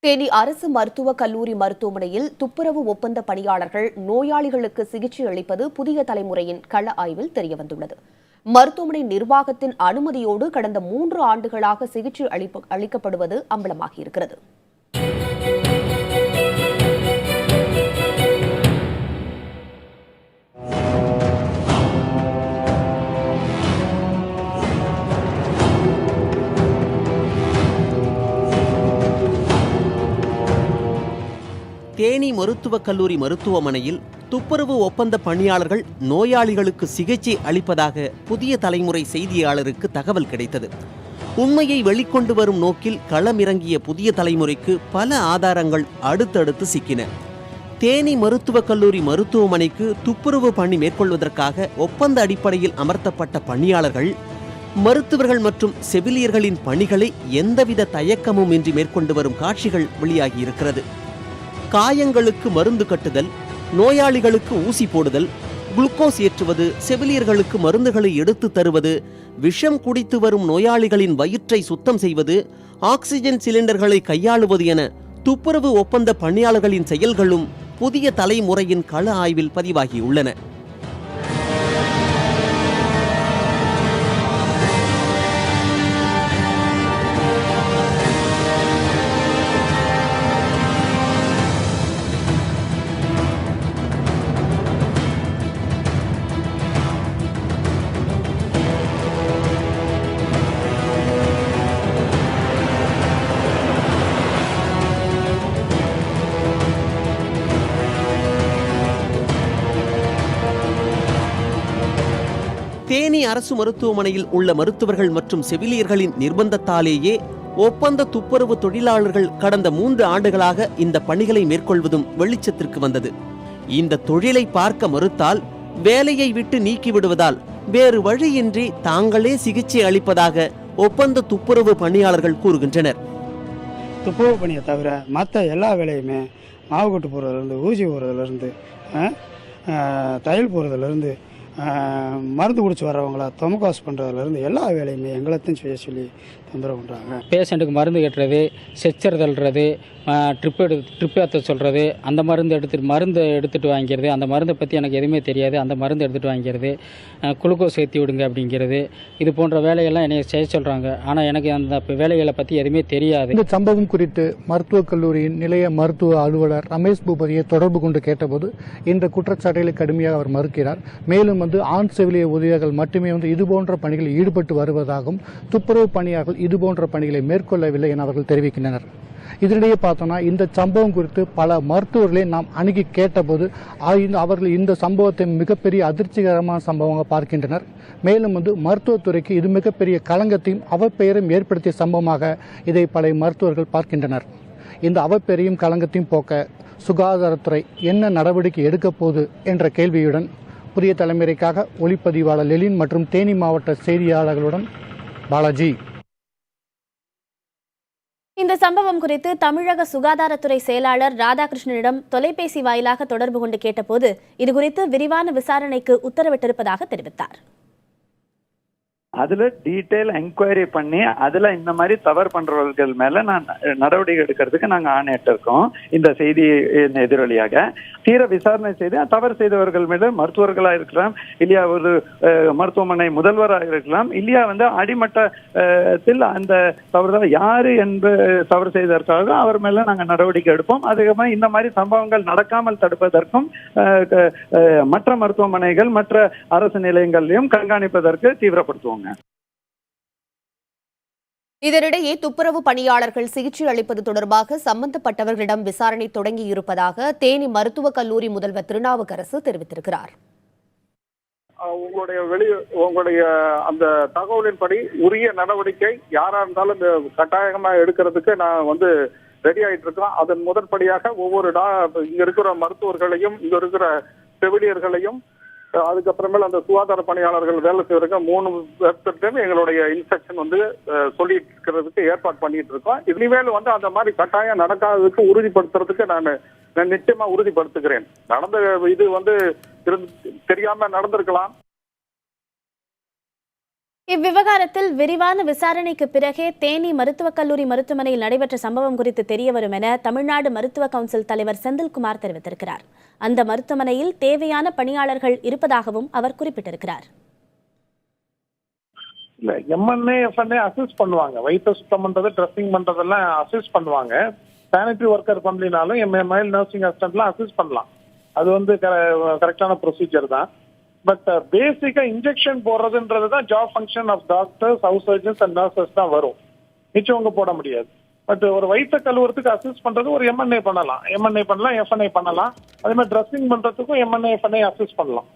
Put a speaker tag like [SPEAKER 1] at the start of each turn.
[SPEAKER 1] தேனி அரசு மருத்துவக் கல்லூரி மருத்துவமனையில் துப்புரவு ஒப்பந்த பணியாளர்கள் நோயாளிகளுக்கு சிகிச்சை அளிப்பது புதிய தலைமுறையின் கள ஆய்வில் தெரியவந்துள்ளது. மருத்துவமனை நிர்வாகத்தின் அனுமதியோடு கடந்த 3 ஆண்டுகளாக சிகிச்சை அளிக்கப்படுவது அம்பலமாகியிருக்கிறது.
[SPEAKER 2] தேனி மருத்துவக் கல்லூரி மருத்துவமனையில் துப்புரவு ஒப்பந்த பணியாளர்கள் நோயாளிகளுக்கு சிகிச்சை அளிப்பதாக புதிய தலைமுறை செய்தியாளருக்கு தகவல் கிடைத்தது. உண்மையை வெளிக்கொண்டு வரும் நோக்கில் களமிறங்கிய புதிய தலைமுறைக்கு பல ஆதாரங்கள் அடுத்தடுத்து சிக்கின. தேனி மருத்துவக் கல்லூரி மருத்துவமனைக்கு துப்புரவு பணி மேற்கொள்வதற்காக ஒப்பந்த அடிப்படையில் அமர்த்தப்பட்ட பணியாளர்கள் மருத்துவர்கள் மற்றும் செவிலியர்களின் பணிகளை எந்தவித தயக்கமும் இன்றி மேற்கொண்டு வரும் காட்சிகள் வெளியாகியிருக்கிறது. காயங்களுக்கு மருந்து கட்டுதல், நோயாளிகளுக்கு ஊசி போடுதல், குளுக்கோஸ் ஏற்றுவது, செவிலியர்களுக்கு மருந்துகளை எடுத்து தருவது, விஷம் குடித்து வரும் நோயாளிகளின் வயிற்றை சுத்தம் செய்வது, ஆக்சிஜன் சிலிண்டர்களை கையாளுவது என துப்புரவு ஒப்பந்த பணியாளர்களின் செயல்களும் புதிய தலைமுறையின் கள ஆய்வில் பதிவாகியுள்ளன. தேனி அரசு மருத்துவமனையில் உள்ள மருத்துவர்கள் மற்றும் செவிலியர்களின் நிர்பந்தத்தாலேயே ஒப்பந்த துப்புரவு தொழிலாளர்கள் கடந்த 3 ஆண்டுகளாக இந்த பணிகளை மேற்கொள்வதும் வெளிச்சத்திற்கு வந்தது. இந்த தொழிலை பார்க்க மறுத்தால் வேலையை விட்டு நீக்கிவிடுவதால் வேறு வழியின்றி தாங்களே சிகிச்சை அளிப்பதாக ஒப்பந்த துப்புரவு பணியாளர்கள் கூறுகின்றனர்.
[SPEAKER 3] துப்புரவு பணியை தவிர மற்ற எல்லா வேலையுமே மாவு கொட்டு போடுறதுலேருந்து, ஊசி போடுறதுலேருந்து, தையல் போடுறதுலேருந்து, மருந்து குடிச்சு வர்றவங்கள தொமக்காஸ் பண்ணுறதுலேருந்து எல்லா வேலையுமே எங்களைத்தையும் செய்ய சொல்லி தொந்தரவு பண்ணுறாங்க.
[SPEAKER 4] பேஷண்ட்டுக்கு மருந்து கட்டுறது, ஸ்ட்ரெச்சர் தள்ளுறது, ட்ரிப் ஏற்ற சொல்கிறது, அந்த மருந்து எடுத்துகிட்டு வாங்கிக்கிறது, அந்த மருந்தை பற்றி எனக்கு எதுவுமே தெரியாது, அந்த மருந்து எடுத்துகிட்டு வாங்கிக்கிறது, குளுக்கோஸ் ஏற்றி விடுங்க அப்படிங்கிறது, இது போன்ற வேலைகள்லாம் என்னை செய்ய சொல்கிறாங்க. ஆனால் எனக்கு அந்த வேலைகளை பற்றி எதுவுமே தெரியாது.
[SPEAKER 5] இந்த சம்பவம் குறித்து மருத்துவக் கல்லூரியின் நிலைய மருத்துவ அலுவலர் ரமேஷ் பூபதியை தொடர்பு கொண்டு கேட்டபோது இந்த குற்றச்சாட்டுகளை கடுமையாக அவர் மறுக்கிறார். மேலும் ஆண் செவிலிய ஊழியர்கள் மட்டுமே இதுபோன்ற பணிகளில் ஈடுபட்டு வருவதாகவும் துப்புரவு பணியாளர்கள் இதுபோன்ற பணிகளை மேற்கொள்ளவில்லை என அவர்கள் தெரிவிக்கின்றனர். இதனிடையே பார்த்தோம்னா இந்த சம்பவம் குறித்து பல மருத்துவர்களை நாம் அணுகி கேட்டபோது அவர்கள் இந்த சம்பவத்தை மிகப்பெரிய அதிர்ச்சிகரமான சம்பவமாக பார்க்கின்றனர். மேலும் மருத்துவத்துறைக்கு இது மிகப்பெரிய களங்கத்தையும் அவப்பெயரையும் ஏற்படுத்திய சம்பவமாக இதை பல மருத்துவர்கள் பார்க்கின்றனர். இந்த அவப்பெயரையும் களங்கத்தையும் போக்க சுகாதாரத்துறை என்ன நடவடிக்கை எடுக்க போகுது என்ற கேள்வியுடன் புதிய தலைமுறைக்காக ஒளிப்பதிவாளர் லெலின் மற்றும் தேனி மாவட்ட செய்தியாளர்களுடன் பாலாஜி.
[SPEAKER 6] இந்த சம்பவம் குறித்து தமிழக சுகாதாரத்துறை செயலாளர் ராதாகிருஷ்ணனிடம் தொலைபேசி வாயிலாக தொடர்பு கொண்டு கேட்டபோது இதுகுறித்து விரிவான விசாரணைக்கு உத்தரவிட்டிருப்பதாக தெரிவித்தார்.
[SPEAKER 7] அதுல டீடைல் என்கொயரி பண்ணி அதுல இந்த மாதிரி தவறு பண்றவர்கள் மேல நான் நடவடிக்கை எடுக்கிறதுக்கு நாங்க ஆணையிட்டு இருக்கோம். இந்த செய்தி எதிரொலியாக தீர விசாரணை செய்து தவறு செய்தவர்கள் மேல மருத்துவர்களா இருக்கலாம், இல்லையா ஒரு மருத்துவமனை முதல்வராக இருக்கலாம், இல்லையா அடிமட்டத்தில் அந்த தவறு யாரு என்று தவறு செய்ததற்காக அவர் மேல நாங்க நடவடிக்கை எடுப்போம். அதுக்கப்புறம் இந்த மாதிரி சம்பவங்கள் நடக்காமல் தடுப்பதற்கும் மற்ற மருத்துவமனைகள் மற்ற அரசு நிலையங்களையும் கண்காணிப்பதற்கு தீவிரப்படுத்துவோம்.
[SPEAKER 1] இதனிடையே துப்புரவு பணியாளர்கள் சிகிச்சை அளிப்பது தொடர்பாக சம்பந்தப்பட்டவர்களிடம் விசாரணை தொடங்கியிருப்பதாக தேனி மருத்துவக் கல்லூரி முதல்வர் திருநாவுக்கரசு தெரிவித்திருக்கிறார்.
[SPEAKER 8] உங்களுடைய அந்த தகவலின்படி உரிய நடவடிக்கை யாரா இருந்தாலும் கட்டாயமா எடுக்கிறதுக்கு நான் ரெடி ஆயிட்டு இருக்கோம். அதன் முதற்படியாக ஒவ்வொரு இங்க இருக்கிற மருத்துவர்களையும் இங்க இருக்கிற செவிலியர்களையும் அதுக்கப்புறமேல அந்த சுகாதார பணியாளர்கள் வேலை செய்யறதுக்கு 3 பேர்கிட்ட எங்களுடைய இன்ஸ்ட்ரக்ஷன் சொல்லிட்டு இருக்கிறதுக்கு ஏற்பாடு பண்ணிட்டு இருக்கோம். இனிமேல் அந்த மாதிரி கட்டாயம் நடக்காததுக்கு உறுதிப்படுத்துறதுக்கு நான் நிச்சயமா உறுதிப்படுத்துகிறேன். நடந்த இது தெரியாம நடந்திருக்கலாம்.
[SPEAKER 6] இவ்விவகாரத்தில் விரிவான விசாரணைக்கு பிறகே தேனி மருத்துவக் கல்லூரி மருத்துவமனையில் நடைபெற்ற சம்பவம் குறித்து தெரியவரும் என தமிழ்நாடு மருத்துவ கவுன்சில் தலைவர் செந்தில்குமார் தெரிவித்திருக்கிறார். அந்த மருத்துவமனையில் தேவையான பணியாளர்கள் இருப்பதாகவும் அவர் குறிப்பிட்டிருக்கிறார்.
[SPEAKER 8] இல்ல எம்என்ஏ எஃப்என்ஏ அசிஸ்ட் பண்ணுவாங்க. வயிற்று சுத்தம் பண்றது, ட்ரெஸ்ஸிங் பண்றதெல்லாம் அசிஸ்ட் பண்ணுவாங்க. சானிட்டரி ஒர்க்கர் பண்ணலினாலும் எம்எம்ஐ நர்சிங் அசிஸ்டன்ட்லாம் அசிஸ்ட் பண்ணலாம். அது வந்து கரெக்டான ப்ரொசீஜர் தான். பட் பேசிக்கா இன்ஜெக்ஷன் போடுறதுன்றது தான் job function of doctors, house surgeons and nurses தான் வரும். மிச்சவங்க போட முடியாது. பட் ஒரு வயிற்று கழுவுறதுக்கு அசிஸ்ட் பண்றது ஒரு எம்என்ஏ பண்ணலாம், எஃப்என்ஏ பண்ணலாம். அதே மாதிரி ட்ரெஸ்ஸிங் பண்றதுக்கும் எம்என்ஏ எஃப்என்ஏ அசிஸ்ட் பண்ணலாம்.